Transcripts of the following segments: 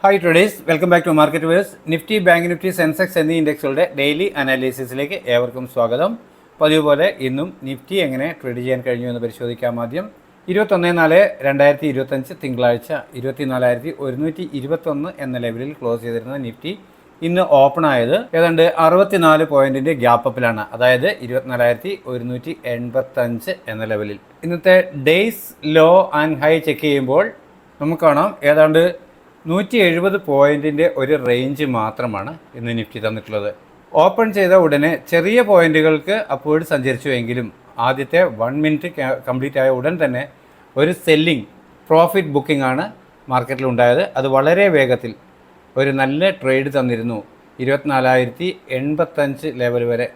Hi traders, welcome back to market verse. Nifty, bank Nifty, Sensex എന്നീ ഇൻഡെക്സുകളുടെ daily അനാലിസിസിലേക്ക് ഏവർക്കും സ്വാഗതം. പതിവ് പോലെ ഇന്നും നിഫ്റ്റി എങ്ങനെ ട്രേഡ് ചെയ്യാൻ കഴിഞ്ഞു എന്ന് പരിശോധിക്കാം. ആദ്യം 21/4/2025 തിങ്കളാഴ്ച 24,121 എന്ന ലെവലിൽ ക്ലോസ് ചെയ്തിരുന്ന നിഫ്റ്റി ഇന്ന് ഓപ്പൺ ആയത് ഏതാണ്ട് 64 പോയിന്റിന്റെ ഗ്യാപ്പ് അപ്പിലാണ്, അതായത് 24,185 എന്ന ലെവലിൽ. ഇന്നത്തെ days law and high check ചെയ്യുമ്പോൾ നമുക്ക് കാണാം ഏതാണ്ട് 170 പോയിന്റിൻ്റെ ഒരു റേഞ്ച് മാത്രമാണ് ഇന്ന് നിഫ്റ്റി തന്നിട്ടുള്ളത്. ഓപ്പൺ ചെയ്ത ഉടനെ ചെറിയ പോയിന്റുകൾക്ക് അപ്വേർഡ് സഞ്ചരിച്ചുവെങ്കിലും ആദ്യത്തെ 1 മിനിറ്റ് കംപ്ലീറ്റ് ആയ ഉടൻ തന്നെ ഒരു സെല്ലിംഗ് പ്രോഫിറ്റ് ബുക്കിംഗ് ആണ് മാർക്കറ്റിൽ ഉണ്ടായത്. അത് വളരെ വേഗത്തിൽ ഒരു നല്ല ട്രേഡ് തന്നിരുന്നു 24,085 ലെവൽ വരെ.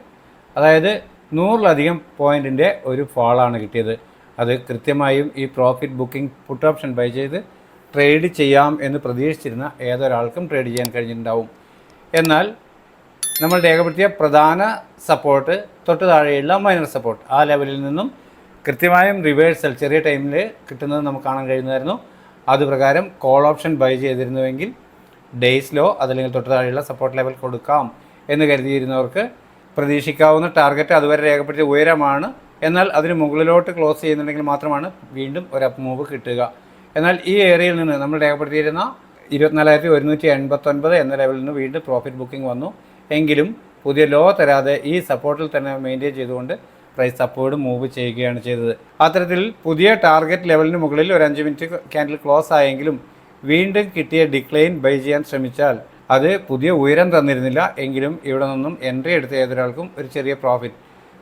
അതായത് 100ലധികം പോയിന്റിൻ്റെ ഒരു ഫാളാണ് കിട്ടിയത്. അത് കൃത്യമായും ഈ profit booking puttu option by ചെയ്ത് ട്രേഡ് ചെയ്യാം എന്ന് പ്രതീക്ഷിച്ചിരുന്ന ഏതൊരാൾക്കും ട്രേഡ് ചെയ്യാൻ കഴിഞ്ഞിട്ടുണ്ടാവും. എന്നാൽ നമ്മൾ രേഖപ്പെടുത്തിയ പ്രധാന സപ്പോർട്ട് തൊട്ട് താഴെയുള്ള മൈനർ സപ്പോർട്ട്, ആ ലെവലിൽ നിന്നും കൃത്യമായും റിവേഴ്സൽ ചെറിയ ടൈമിൽ കിട്ടുന്നത് നമുക്ക് കാണാൻ കഴിയുന്നതായിരുന്നു. അതുപ്രകാരം കോൾ ഓപ്ഷൻ ബൈ ചെയ്തിരുന്നുവെങ്കിൽ ഡേയ്സിലോ അതല്ലെങ്കിൽ തൊട്ട് താഴെയുള്ള സപ്പോർട്ട് ലെവൽ കൊടുക്കാം എന്ന് കരുതിയിരുന്നവർക്ക് പ്രതീക്ഷിക്കാവുന്ന ടാർഗറ്റ് അതുവരെ രേഖപ്പെടുത്തിയ ഉയരമാണ്. എന്നാൽ അതിന് മുകളിലോട്ട് ക്ലോസ് ചെയ്യുന്നുണ്ടെങ്കിൽ മാത്രമാണ് വീണ്ടും ഒരു അപ്പ് മൂവ് കിട്ടുക. എന്നാൽ ഈ ഏരിയയിൽ നിന്ന് നമ്മൾ രേഖപ്പെടുത്തിയിരുന്ന 24,189 എന്ന ലെവലിൽ നിന്ന് വീണ്ടും പ്രോഫിറ്റ് ബുക്കിംഗ് വന്നു. എങ്കിലും പുതിയ ലോ തരാതെ ഈ സപ്പോർട്ടിൽ തന്നെ മെയിൻറ്റെയിൻ ചെയ്തുകൊണ്ട് പ്രൈസ് അപ്വേർഡ് മൂവ് ചെയ്യുകയാണ് ചെയ്തത്. അത്തരത്തിൽ പുതിയ ടാർഗറ്റ് ലെവലിന് മുകളിൽ ഒരു 5 മിനിറ്റ് ക്യാൻഡിൽ ക്ലോസ് ആയെങ്കിലും വീണ്ടും കിട്ടിയ ഡിക്ലൈൻ ബൈ ചെയ്യാൻ ശ്രമിച്ചാൽ അത് പുതിയ ഉയരം തന്നിരുന്നില്ല. എങ്കിലും ഇവിടെ നിന്നും എൻട്രി എടുത്ത ഏതൊരാൾക്കും ഒരു ചെറിയ പ്രോഫിറ്റ്.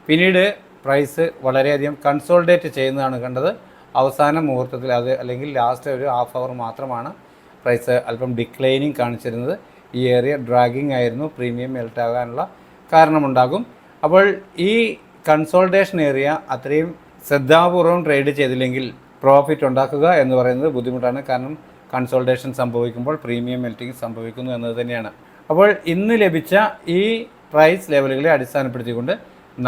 പിന്നീട് പ്രൈസ് വളരെയധികം കൺസോൾഡേറ്റ് ചെയ്യുന്നതാണ് കണ്ടത്. അവസാന മുഹൂർത്തത്തിൽ അത് അല്ലെങ്കിൽ ലാസ്റ്റ് ഒരു ഹാഫ് അവർ മാത്രമാണ് പ്രൈസ് അല്പം ഡിക്ലൈനിങ് കാണിച്ചിരുന്നത്. ഈ ഏരിയ ഡ്രാഗിങ് ആയിരുന്നു, പ്രീമിയം മെൽറ്റ് ആകാനുള്ള കാരണമുണ്ടാകും. അപ്പോൾ ഈ കൺസോൾട്ടേഷൻ ഏരിയ അത്രയും ശ്രദ്ധാപൂർവം ട്രേഡ് ചെയ്തില്ലെങ്കിൽ പ്രോഫിറ്റ് ഉണ്ടാക്കുക എന്ന് പറയുന്നത് ബുദ്ധിമുട്ടാണ്. കാരണം കൺസോൾട്ടേഷൻ സംഭവിക്കുമ്പോൾ പ്രീമിയം മെൽറ്റിംഗ് സംഭവിക്കുന്നു എന്നത് തന്നെയാണ്. അപ്പോൾ ഇന്ന് ലഭിച്ച ഈ പ്രൈസ് ലെവലുകളെ അടിസ്ഥാനപ്പെടുത്തിക്കൊണ്ട്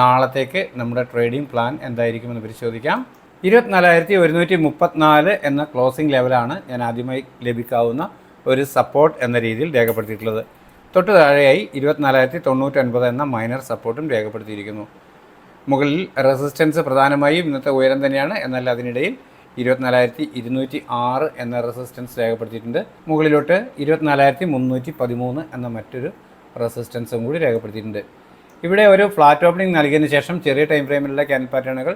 നാളത്തേക്ക് നമ്മുടെ ട്രേഡിംഗ് പ്ലാൻ എന്തായിരിക്കുമെന്ന് പരിശോധിക്കാം. 24,134 എന്ന ക്ലോസിംഗ് ലെവലാണ് ഞാൻ ആദ്യമായി ലഭിക്കാവുന്ന ഒരു സപ്പോർട്ട് എന്ന രീതിയിൽ രേഖപ്പെടുത്തിയിട്ടുള്ളത്. തൊട്ട് താഴെയായി 24,099 എന്ന മൈനർ സപ്പോർട്ടും രേഖപ്പെടുത്തിയിരിക്കുന്നു. മുകളിൽ റെസിസ്റ്റൻസ് പ്രധാനമായും ഇന്നത്തെ ഉയരം തന്നെയാണ്. എന്നാൽ അതിനിടയിൽ 24,206 എന്ന റെസിസ്റ്റൻസ് രേഖപ്പെടുത്തിയിട്ടുണ്ട്. മുകളിലോട്ട് 24,313 എന്ന മറ്റൊരു റെസിസ്റ്റൻസും കൂടി രേഖപ്പെടുത്തിയിട്ടുണ്ട്. ഇവിടെ ഒരു ഫ്ലാറ്റ് ഓപ്പണിംഗ് നൽകിയതിന് ശേഷം ചെറിയ ടൈം ഫ്രെയിമിലുള്ള ക്യാൻഡിൽ പാറ്റേണുകൾ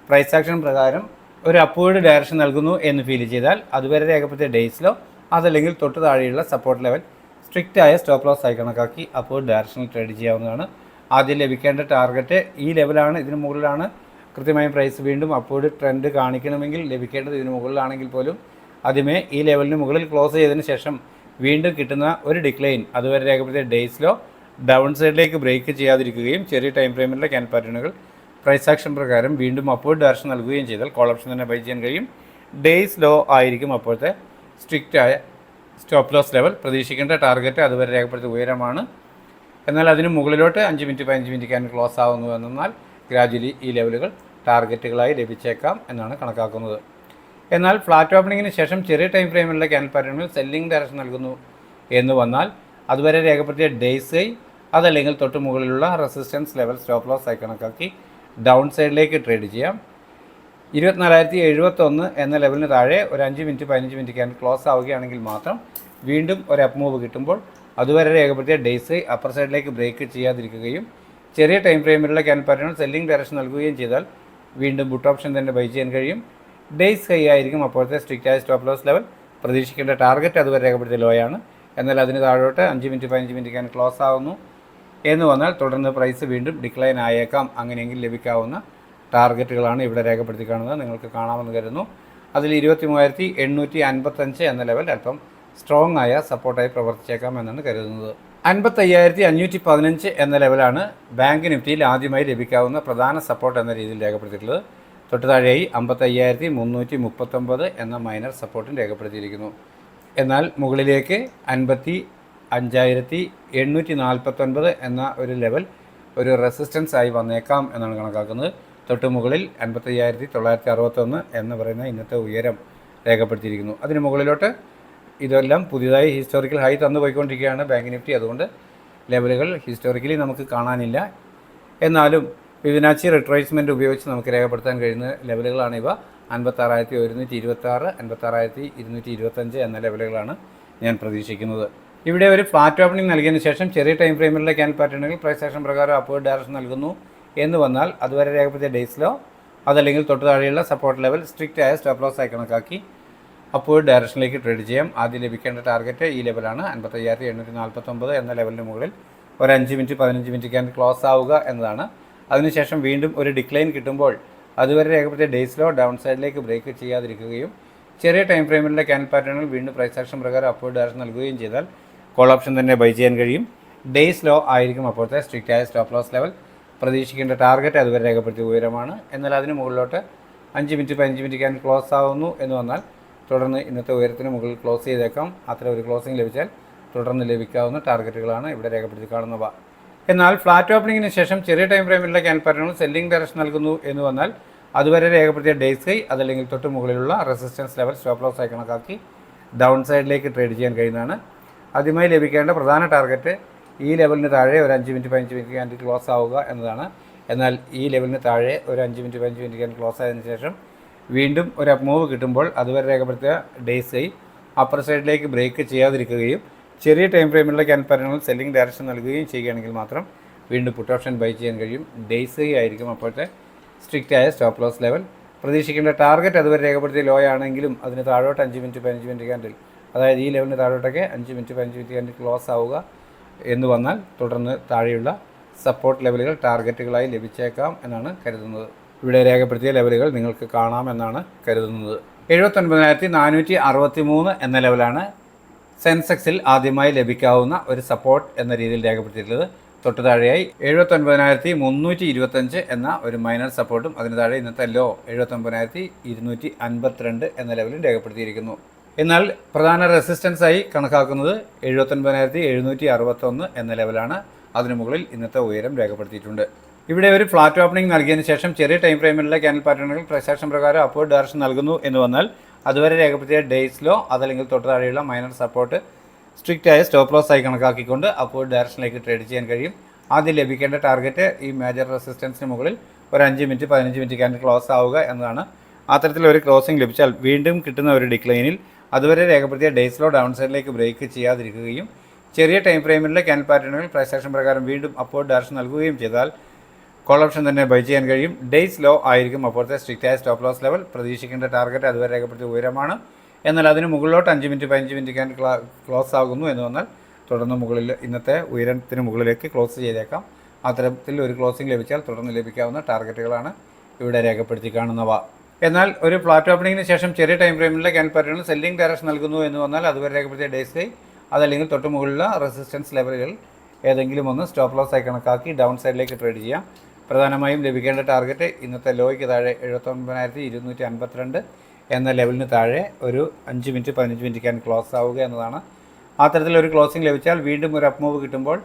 പ്രൈസ് ആക്ഷൻ പ്രകാരം ഒരു അപ്വേർഡ് ഡയറക്ഷൻ നൽകുന്നു എന്ന് ഫീൽ ചെയ്താൽ അതുവരെ രേഖപ്പെടുത്തിയ ഡേയ്സിലോ അതല്ലെങ്കിൽ തൊട്ട് താഴെയുള്ള സപ്പോർട്ട് ലെവൽ സ്ട്രിക്റ്റായ സ്റ്റോപ്പ് ലോസ് ആയി കണക്കാക്കി അപ്വേർഡ് ഡയറക്ഷനിൽ ട്രേഡ് ചെയ്യാവുന്നതാണ്. ആദ്യം ലഭിക്കേണ്ട ടാർഗറ്റ് ഈ ലെവലാണ്, ഇതിന് മുകളിലാണ് കൃത്യമായും പ്രൈസ് വീണ്ടും അപ്വേർഡ് ട്രെൻഡ് കാണിക്കണമെങ്കിൽ ലഭിക്കേണ്ടത് ഇതിന് മുകളിലാണെങ്കിൽ പോലും ആദ്യമേ ഈ ലെവലിന് മുകളിൽ ക്ലോസ് ചെയ്തതിന് ശേഷം വീണ്ടും കിട്ടുന്ന ഒരു ഡിക്ലൈൻ അതുവരെ രേഖപ്പെടുത്തിയ ഡേയ്സിലോ ഡൗൺ സൈഡിലേക്ക് ബ്രേക്ക് ചെയ്യാതിരിക്കുകയും ചെറിയ ടൈം ഫ്രെയിമിലുള്ള ക്യാൻഡിൽ പാറ്റേണുകൾ പ്രൈസ് ആക്ഷൻ പ്രകാരം വീണ്ടും അപ്വേർഡ് ഡയറക്ഷൻ നൽകുകയും ചെയ്താൽ കോൾ ഓപ്ഷൻ തന്നെ ബൈ ചെയ്യാൻ കഴിയും. ഡേയ്സ് ലോ ആയിരിക്കും അപ്പോഴത്തെ സ്ട്രിക്റ്റായ സ്റ്റോപ്പ് ലോസ് ലെവൽ. പ്രതീക്ഷിക്കേണ്ട ടാർഗറ്റ് അതുവരെ രേഖപ്പെടുത്തിയ ഉയരമാണ്. എന്നാൽ അതിന് മുകളിലോട്ട് 5 മിനിറ്റ് 15 മിനിറ്റ് ക്യാൻഡിൽ ക്ലോസ് ആകുന്നു എന്നാൽ ഗ്രാജുവലി ഈ ലെവലുകൾ ടാർഗറ്റുകളായി ലഭിച്ചേക്കാം എന്നാണ് കണക്കാക്കുന്നത്. എന്നാൽ ഫ്ലാറ്റ് ഓപ്പണിങ്ങിന് ശേഷം ചെറിയ ടൈം ഫ്രെയിമിലുള്ള ക്യാൻഡിൽ പാറ്റേണുകൾ സെല്ലിംഗ് ഡയറക്ഷൻ നൽകുന്നു എന്ന് വന്നാൽ അതുവരെ രേഖപ്പെടുത്തിയ ഡേയ്സ് ഹൈ അതല്ലെങ്കിൽ തൊട്ട് മുകളിലുള്ള റെസിസ്റ്റൻസ് ലെവൽ സ്റ്റോപ്പ് ലോസ് ആയി കണക്കാക്കി ഡൗൺ സൈഡിലേക്ക് ട്രേഡ് ചെയ്യാം. 24,071 എന്ന ലെവലിന് താഴെ ഒരു 5 മിനിറ്റ് 15 മിനിറ്റ് ക്യാൻഡിൽ ക്ലോസ് ആവുകയാണെങ്കിൽ മാത്രം വീണ്ടും ഒരു അപ്പ് മൂവ് കിട്ടുമ്പോൾ അതുവരെ രേഖപ്പെടുത്തിയ ഡേയ്സ് അപ്പർ സൈഡിലേക്ക് ബ്രേക്ക് ചെയ്യാതിരിക്കുകയും ചെറിയ ടൈം ഫ്രെയിമിലുള്ള ക്യാൻഡിൽ പാറ്റേൺ സെല്ലിംഗ് ഡയറക്ഷൻ നൽകുകയും ചെയ്താൽ വീണ്ടും പുട്ട് ഓപ്ഷൻ തന്നെ ബൈ ചെയ്യാൻ കഴിയും. ഡേയ്സ് ഹൈ ആയിരിക്കും അപ്പോഴത്തെ സ്ട്രിക്റ്റായ സ്റ്റോപ്പ് ലോസ് ലെവൽ. പ്രതീക്ഷിക്കേണ്ട ടാർഗറ്റ് അതുവരെ രേഖപ്പെടുത്തിയ ലോയാണ്. എന്നാൽ അതിന് താഴോട്ട് 5 മിനിറ്റ് 15 മിനിറ്റ് ക്യാൻഡിൽ ക്ലോസ് ആകുന്നു എന്ന് വന്നാൽ തുടർന്ന് പ്രൈസ് വീണ്ടും ഡിക്ലൈൻ ആയേക്കാം. അങ്ങനെയെങ്കിൽ ലഭിക്കാവുന്ന ടാർഗറ്റുകളാണ് ഇവിടെ രേഖപ്പെടുത്തി കാണുന്നത്, നിങ്ങൾക്ക് കാണാമെന്ന് കരുതുന്നു. അതിൽ 23,855 എന്ന ലെവൽ അല്പം സ്ട്രോങ് ആയ സപ്പോർട്ടായി പ്രവർത്തിച്ചേക്കാം എന്നാണ് കരുതുന്നത്. 55,515 എന്ന ലെവലാണ് ബാങ്ക് നിഫ്റ്റിയിൽ ആദ്യമായി ലഭിക്കാവുന്ന പ്രധാന സപ്പോർട്ട് എന്ന രീതിയിൽ രേഖപ്പെടുത്തിയിട്ടുള്ളത്. തൊട്ട് താഴെയായി 55,339 എന്ന മൈനർ സപ്പോർട്ടും രേഖപ്പെടുത്തിയിരിക്കുന്നു. എന്നാൽ മുകളിലേക്ക് 55,849 എന്ന ഒരു ലെവൽ ഒരു റെസിസ്റ്റൻസ് ആയി വന്നേക്കാം എന്നാണ് കണക്കാക്കുന്നത്. തൊട്ട് മുകളിൽ 55,961 എന്ന് പറയുന്ന ഇന്നത്തെ ഉയരം രേഖപ്പെടുത്തിയിരിക്കുന്നു. അതിന് മുകളിലോട്ട് ഇതെല്ലാം പുതിയതായി ഹിസ്റ്റോറിക്കൽ ഹൈ തന്നു പോയിക്കൊണ്ടിരിക്കുകയാണ് ബാങ്ക് നിഫ്റ്റി. അതുകൊണ്ട് ലെവലുകൾ ഹിസ്റ്റോറിക്കലി നമുക്ക് കാണാനില്ല. എന്നാലും ഫിബൊനാച്ചി റിട്രേസ്മെൻറ്റ് ഉപയോഗിച്ച് നമുക്ക് രേഖപ്പെടുത്താൻ കഴിയുന്ന ലെവലുകളാണ് ഇവ. 56,126, 56,225 എന്ന ലെവലുകളാണ് ഞാൻ പ്രതീക്ഷിക്കുന്നത്. ഇവിടെ ഒരു ഫ്ലാറ്റ് ഓപ്പണിംഗ് നൽകിയതിന് ശേഷം ചെറിയ ടൈം ഫ്രെയിമിലുള്ള ക്യാൻഡിൽ പാറ്റേണുകൾ പ്രൈസ് ആക്ഷൻ പ്രകാരം അപ്വേർഡ് ഡയറക്ഷൻ നൽകുന്നു എന്ന് വന്നാൽ അതുവരെ രേഖപ്പെടുത്തിയ ഡേയ്സിലോ അതല്ലെങ്കിൽ തൊട്ട് താഴെയുള്ള സപ്പോർട്ട് ലെവൽ സ്ട്രിക്റ്റ് ആയ സ്റ്റോപ്പ് ലോസ് ആയി കണക്കാക്കി അപ്വേർഡ് ഡയറക്ഷനിലേക്ക് ട്രേഡ് ചെയ്യാം. ആദ്യം ലഭിക്കേണ്ട ടാർഗറ്റ് ഈ ലെവലാണ് 55,849 എന്ന ലെവലിന് മുകളിൽ ഒരു 5 മിനിറ്റ് 15 മിനിറ്റ് ക്യാൻഡിൽ ക്ലോസ് ആവുക എന്നതാണ്. അതിനുശേഷം വീണ്ടും ഒരു ഡിക്ലൈൻ കിട്ടുമ്പോൾ അതുവരെ രേഖപ്പെടുത്തിയ ഡേയ്സിലോ ഡൗൺ സൈഡിലേക്ക് ബ്രേക്ക് ചെയ്യാതിരിക്കുകയും ചെറിയ ടൈം ഫ്രെയിമിലുള്ള ക്യാൻഡിൽ പാറ്റേണുകൾ വീണ്ടും പ്രൈസ് ആക്ഷൻ പ്രകാരം അപ്വേർഡ് ഡയറക്ഷൻ നൽകുകയും ചെയ്താൽ കോൾ ഓപ്ഷൻ തന്നെ ബൈ ചെയ്യാൻ കഴിയും. ഡേയ്സ് ലോ ആയിരിക്കും അപ്പോഴത്തെ സ്ട്രിക്റ്റ് ആയ സ്റ്റോപ്പ് ലോസ് ലെവൽ. പ്രതീക്ഷിക്കേണ്ട ടാർഗറ്റ് അതുവരെ രേഖപ്പെടുത്തിയ ഉയരമാണ്. എന്നാൽ അതിന് മുകളിലോട്ട് 5 മിനിറ്റ് 15 മിനിറ്റ് ക്യാൻഡിൽ ക്ലോസ് ആവുന്നു എന്ന് വന്നാൽ തുടർന്ന് ഇന്നത്തെ ഉയരത്തിന് മുകളിൽ ക്ലോസ് ചെയ്തേക്കാം. അത്ര ഒരു ക്ലോസിംഗ് ലഭിച്ചാൽ തുടർന്ന് ലഭിക്കാവുന്ന ടാർഗറ്റുകളാണ് ഇവിടെ രേഖപ്പെടുത്തി കാണുന്നവ. എന്നാൽ ഫ്ലാറ്റ് ഓപ്പണിങ്ങിന് ശേഷം ചെറിയ ടൈം ഫ്രെയിമിലുള്ള ക്യാൻഡിൽ പാറ്റേണുകൾ സെല്ലിംഗ് ഡയറക്ഷൻ നൽകുന്നു എന്ന് വന്നാൽ അതുവരെ രേഖപ്പെടുത്തിയ ഡേയ്സ് ഹൈ അതല്ലെങ്കിൽ തൊട്ട് മുകളിലുള്ള റെസിസ്റ്റൻസ് ലെവൽ സ്റ്റോപ്പ് ലോസ് ആയി കണക്കാക്കി ഡൗൺ സൈഡിലേക്ക് ട്രേഡ് ചെയ്യാൻ കഴിയുന്നതാണ്. ആദ്യമായി ലഭിക്കേണ്ട പ്രധാന ടാർഗറ്റ് ഈ ലെവലിന് താഴെ ഒരു 5 മിനിറ്റ് 15 മിനിറ്റ് ക്യാൻഡിൽ ക്ലോസ് ആവുക എന്നതാണ്. എന്നാൽ ഈ ലെവലിന് താഴെ ഒരു 5 മിനിറ്റ് 15 മിനിറ്റ് ക്യാൻഡിൽ ക്ലോസ് ആയതിനു ശേഷം വീണ്ടും ഒരു അപ്പ് മൂവ് കിട്ടുമ്പോൾ അതുവരെ രേഖപ്പെടുത്തിയ ഡേയ്സ് ഹൈ അപ്പർ സൈഡിലേക്ക് ബ്രേക്ക് ചെയ്യാതിരിക്കുകയും ചെറിയ ടൈം ഫ്രെയിമിലുള്ള ക്യാൻഡിൽ പാറ്റേണുകൾ സെല്ലിംഗ് ഡയറക്ഷൻ നൽകുകയും ചെയ്യുകയാണെങ്കിൽ മാത്രം വീണ്ടും പുട്ട് ഓപ്ഷൻ ബൈ ചെയ്യാൻ കഴിയും. ഡേയ്സ് ഹൈ ആയിരിക്കും അപ്പോഴത്തെ സ്ട്രിക്റ്റ് ആയ സ്റ്റോപ്പ് ലോസ് ലെവൽ. പ്രതീക്ഷിക്കേണ്ട ടാർഗറ്റ് അതുവരെ രേഖപ്പെടുത്തിയ ലോ ആണെങ്കിലും അതിന് താഴോട്ട് 5 മിനിറ്റ് 15 മിനിറ്റ് ക്യാൻഡിൽ, അതായത് ഈ ലെവലിന് താഴോട്ടൊക്കെ 5 മിനിറ്റ് 15 മിനിറ്റ് ക്യാൻഡിൽ ക്ലോസ് ആവുക എന്ന് വന്നാൽ തുടർന്ന് താഴെയുള്ള സപ്പോർട്ട് ലെവലുകൾ ടാർഗറ്റുകളായി ലഭിച്ചേക്കാം എന്നാണ് കരുതുന്നത്. ഇവിടെ രേഖപ്പെടുത്തിയ ലെവലുകൾ നിങ്ങൾക്ക് കാണാം എന്നാണ് കരുതുന്നത്. 79,463 എന്ന ലെവലാണ് സെൻസെക്സിൽ ആദ്യമായി ലഭിക്കാവുന്ന ഒരു സപ്പോർട്ട് എന്ന രീതിയിൽ രേഖപ്പെടുത്തിയിട്ടുള്ളത്. തൊട്ട് താഴെയായി 79,325 എന്ന ഒരു മൈനർ സപ്പോർട്ടും അതിന് താഴെ ഇന്നത്തെ ലോ 79,252 എന്ന ലെവലും രേഖപ്പെടുത്തിയിരിക്കുന്നു. എന്നാൽ പ്രധാന റെസിസ്റ്റൻസായി കണക്കാക്കുന്നത് 79,761 എന്ന ലെവലാണ്. അതിനു മുകളിൽ ഇന്നത്തെ ഉയരം രേഖപ്പെടുത്തിയിട്ടുണ്ട്. ഇവിടെ ഒരു ഫ്ലാറ്റ് ഓപ്പണിംഗ് നൽകിയതിന് ശേഷം ചെറിയ ടൈം ഫ്രെയിമിലുള്ള ക്യാൻഡിൽ പാറ്റേണുകൾ പ്രൈസ് ആക്ഷൻ പ്രകാരം അപ്വേർഡ് ഡയറക്ഷൻ നൽകുന്നു എന്ന് വന്നാൽ അതുവരെ രേഖപ്പെടുത്തിയ ഡേയ്സ് ലോ അതല്ലെങ്കിൽ തൊട്ട് താഴെയുള്ള മൈനർ സപ്പോർട്ട് സ്ട്രിക്റ്റ് ആയ സ്റ്റോപ്പ് ലോസ് ആയി കണക്കാക്കിക്കൊണ്ട് അപ്വേർഡ് ഡയറക്ഷനിലേക്ക് ട്രേഡ് ചെയ്യാൻ കഴിയും. ആദ്യം ലഭിക്കേണ്ട ടാർഗറ്റ് ഈ മേജർ റെസിസ്റ്റൻസിന് മുകളിൽ ഒരു 5 മിനിറ്റ് 15 മിനിറ്റ് ക്യാൻഡിൽ ക്ലോസ് ആവുക എന്നതാണ്. അത്തരത്തിലൊരു ക്ലോസിംഗ് ലഭിച്ചാൽ വീണ്ടും കിട്ടുന്ന ഒരു ഡിക്ലൈനിൽ അതുവരെ രേഖപ്പെടുത്തിയ ഡേയ്സ് ലോ ഡൗൺ സൈഡിലേക്ക് ബ്രേക്ക് ചെയ്യാതിരിക്കുകയും ചെറിയ ടൈം ഫ്രെയിമിലെ ക്യാൻഡിൽ പാറ്റേണുകൾ പ്രൈസ് ആക്ഷൻ പ്രകാരം വീണ്ടും അപ്വേർഡ് ഡയറക്ഷൻ നൽകുകയും ചെയ്താൽ കോൾ ഓപ്ഷൻ തന്നെ ബൈ ചെയ്യാൻ കഴിയും. ഡേയ്സ് ലോ ആയിരിക്കും അപ്പോഴത്തെ സ്ട്രിക്റ്റ് ആയ സ്റ്റോപ്പ് ലോസ് ലെവൽ. പ്രതീക്ഷിക്കേണ്ട ടാർഗറ്റ് അതുവരെ രേഖപ്പെടുത്തിയ ഉയരമാണ്. എന്നാൽ അതിന് മുകളിലോട്ട് 5 മിനിറ്റ് 15 മിനിറ്റ് ക്യാൻഡിൽ ക്ലോസ് ആകുന്നു എന്ന് വന്നാൽ തുടർന്ന് മുകളിൽ ഇന്നത്തെ ഉയരത്തിന് മുകളിലേക്ക് ക്ലോസ് ചെയ്തേക്കാം. അത്തരത്തിൽ ഒരു ക്ലോസിംഗ് ലഭിച്ചാൽ തുടർന്ന് ലഭിക്കാവുന്ന ടാർഗറ്റുകളാണ് ഇവിടെ രേഖപ്പെടുത്തി കാണുന്നവ. എന്നാൽ ഒരു ഫ്ലാറ്റ് ഓപ്പണിങ്ങിന് ശേഷം ചെറിയ ടൈം ഫ്രെയിമിലെ ക്യാൻഡിൽ പാറ്റേണുകൾ സെല്ലിംഗ് ഡയറക്ഷൻ നൽകുന്നു എന്ന് വന്നാൽ അതുവരെ രേഖപ്പെടുത്തിയ ഡേയ്സ് ഹൈ അതല്ലെങ്കിൽ തൊട്ട് മുകളിലുള്ള റെസിസ്റ്റൻസ് ലെവലുകൾ ഏതെങ്കിലും ഒന്ന് സ്റ്റോപ്പ് ലോസ് ആയി കണക്കാക്കി ഡൗൺ സൈഡിലേക്ക് ട്രേഡ് ചെയ്യാം. പ്രധാനമായും ലഭിക്കേണ്ട ടാർഗറ്റ് ഇന്നത്തെ ലോയ്ക്ക് താഴെ 79,252 എന്ന ലെവലിന് താഴെ ഒരു 5 മിനിറ്റ് 15 മിനിറ്റ് ക്യാൻഡിൽ ക്ലോസ് ആവുക എന്നതാണ്. അത്തരത്തിലൊരു ക്ലോസിംഗ് ലഭിച്ചാൽ വീണ്ടും ഒരു അപ്പ് മൂവ് കിട്ടുമ്പോൾ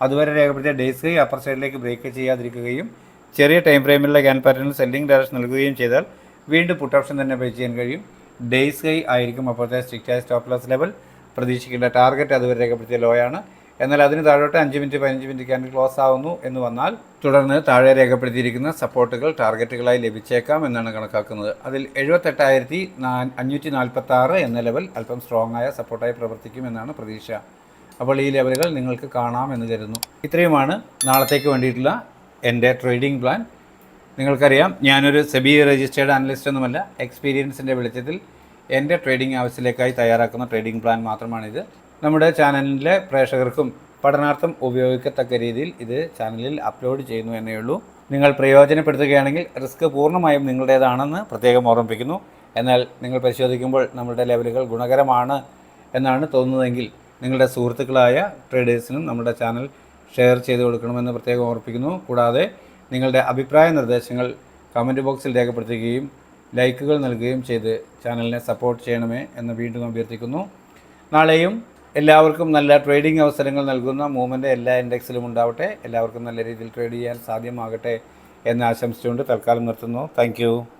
അതുവരെ രേഖപ്പെടുത്തിയ ഡേയ്സ് ഹൈ അപ്പർ സൈഡിലേക്ക് ബ്രേക്ക് ചെയ്യാതിരിക്കുകയും ചെറിയ ടൈം ഫ്രെയിമിലുള്ള ക്യാൻഡിൽ പാറ്റേണിൽ സെല്ലിംഗ് ഡയറക്ഷൻ നൽകുകയും ചെയ്താൽ വീണ്ടും പുട്ട് ഓപ്ഷൻ തന്നെ ബൈ ചെയ്യാൻ കഴിയും. ഡേയ്സ് ഹൈ ആയിരിക്കും അപ്പോഴത്തെ സ്ട്രിക്റ്റ് ആയ സ്റ്റോപ്പ് ലോസ് ലെവൽ. പ്രതീക്ഷിക്കേണ്ട ടാർഗറ്റ് അതുവരെ രേഖപ്പെടുത്തിയ ലോയാണ്. എന്നാൽ അതിന് താഴോട്ട് 5 മിനിറ്റ് 15 മിനിറ്റ് ക്യാൻഡിൽ ക്ലോസ് ആവുന്നു എന്ന് വന്നാൽ തുടർന്ന് താഴെ രേഖപ്പെടുത്തിയിരിക്കുന്ന സപ്പോർട്ടുകൾ ടാർഗറ്റുകളായി ലഭിച്ചേക്കാം എന്നാണ് കണക്കാക്കുന്നത്. അതിൽ 78,546 എന്ന ലെവൽ അല്പം സ്ട്രോങ് ആയ സപ്പോർട്ടായി പ്രവർത്തിക്കുമെന്നാണ് പ്രതീക്ഷ. അപ്പോൾ ഈ ലെവലുകൾ നിങ്ങൾക്ക് കാണാം എന്ന് കരുതുന്നു. ഇത്രയുമാണ് നാളത്തേക്ക് വേണ്ടിയിട്ടുള്ള എൻ്റെ ട്രേഡിംഗ് പ്ലാൻ. നിങ്ങൾക്കറിയാം, ഞാനൊരു സെബി രജിസ്റ്റേർഡ് അനലിസ്റ്റ് ഒന്നുമല്ല. എക്സ്പീരിയൻസിൻ്റെ വെളിച്ചത്തിൽ എൻ്റെ ട്രേഡിംഗ് ആവശ്യത്തിലേക്കായി തയ്യാറാക്കുന്ന ട്രേഡിംഗ് പ്ലാൻ മാത്രമാണിത്. നമ്മുടെ ചാനലിലെ പ്രേക്ഷകർക്കും പഠനാർത്ഥം ഉപയോഗിക്കത്തക്ക രീതിയിൽ ഇത് ചാനലിൽ അപ്ലോഡ് ചെയ്യുന്നു എന്നേ ഉള്ളൂ. നിങ്ങൾ പ്രയോജനപ്പെടുത്തുകയാണെങ്കിൽ റിസ്ക് പൂർണ്ണമായും നിങ്ങളുടേതാണെന്ന് പ്രത്യേകം ഓർമ്മിപ്പിക്കുന്നു. എന്നാൽ നിങ്ങൾ പരിശോധിക്കുമ്പോൾ നമ്മുടെ ലെവലുകൾ ഗുണകരമാണ് എന്നാണ് തോന്നുന്നതെങ്കിൽ നിങ്ങളുടെ സുഹൃത്തുക്കളായ ട്രേഡേഴ്സിനും നമ്മുടെ ചാനൽ ഷെയർ ചെയ്ത് കൊടുക്കണമെന്ന് പ്രത്യേകം ഓർമ്മിപ്പിക്കുന്നു. കൂടാതെ നിങ്ങളുടെ അഭിപ്രായ നിർദ്ദേശങ്ങൾ കമൻറ്റ് ബോക്സിൽ രേഖപ്പെടുത്തുകയും ലൈക്കുകൾ നൽകുകയും ചെയ്ത് ചാനലിനെ സപ്പോർട്ട് ചെയ്യണമേ എന്ന് വീണ്ടും അഭ്യർത്ഥിക്കുന്നു. നാളെയും എല്ലാവർക്കും നല്ല ട്രേഡിംഗ് അവസരങ്ങൾ നൽകുന്ന മൂവ്മെൻറ്റ് എല്ലാ ഇൻഡെക്സിലും ഉണ്ടാവട്ടെ. എല്ലാവർക്കും നല്ല രീതിയിൽ ട്രേഡ് ചെയ്യാൻ സാധ്യമാകട്ടെ എന്ന് ആശംസിച്ചുകൊണ്ട് തൽക്കാലം നിർത്തുന്നു. താങ്ക്